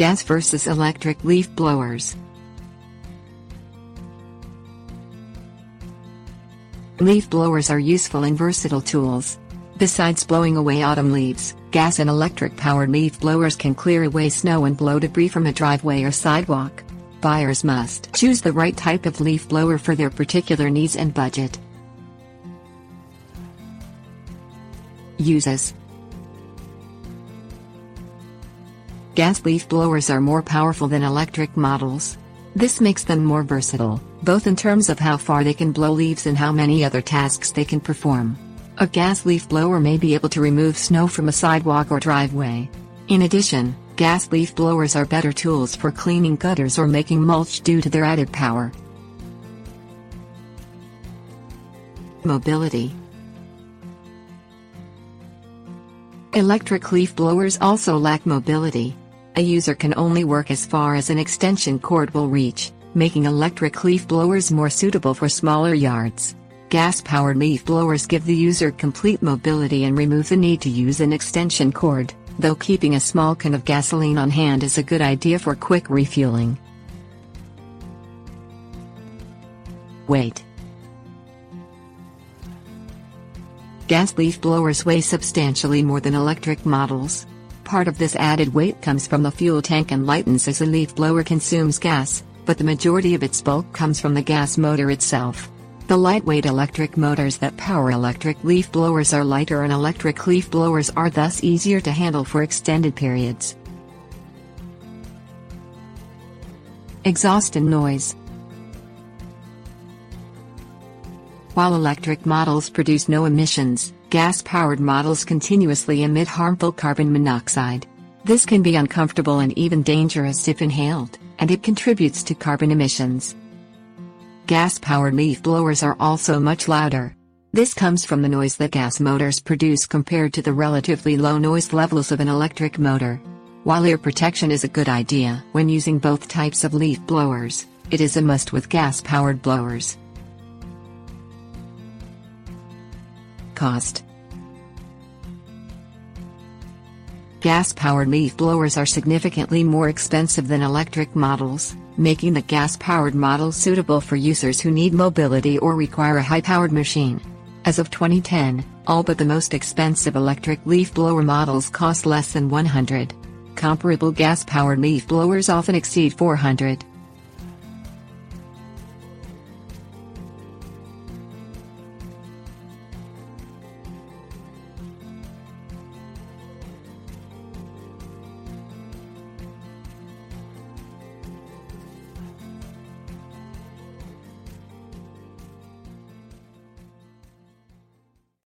Gas versus electric leaf blowers. Leaf blowers are useful and versatile tools. Besides blowing away autumn leaves, gas and electric-powered leaf blowers can clear away snow and blow debris from a driveway or sidewalk. Buyers must choose the right type of leaf blower for their particular needs and budget. Uses. Gas leaf blowers are more powerful than electric models. This makes them more versatile, both in terms of how far they can blow leaves and how many other tasks they can perform. A gas leaf blower may be able to remove snow from a sidewalk or driveway. In addition, gas leaf blowers are better tools for cleaning gutters or making mulch due to their added power. Mobility. Electric leaf blowers also lack mobility. A user can only work as far as an extension cord will reach, making electric leaf blowers more suitable for smaller yards. Gas-powered leaf blowers give the user complete mobility and remove the need to use an extension cord, though keeping a small can of gasoline on hand is a good idea for quick refueling. Weight. Gas leaf blowers weigh substantially more than electric models. Part of this added weight comes from the fuel tank and lightens as a leaf blower consumes gas, but the majority of its bulk comes from the gas motor itself. The lightweight electric motors that power electric leaf blowers are lighter, and electric leaf blowers are thus easier to handle for extended periods. Exhaust and noise. While electric models produce no emissions, gas-powered models continuously emit harmful carbon monoxide. This can be uncomfortable and even dangerous if inhaled, and it contributes to carbon emissions. Gas-powered leaf blowers are also much louder. This comes from the noise that gas motors produce compared to the relatively low noise levels of an electric motor. While ear protection is a good idea when using both types of leaf blowers, it is a must with gas-powered blowers. Cost. Gas-powered leaf blowers are significantly more expensive than electric models, making the gas-powered models suitable for users who need mobility or require a high-powered machine. As of 2010, all but the most expensive electric leaf blower models cost less than $100. Comparable gas-powered leaf blowers often exceed $400.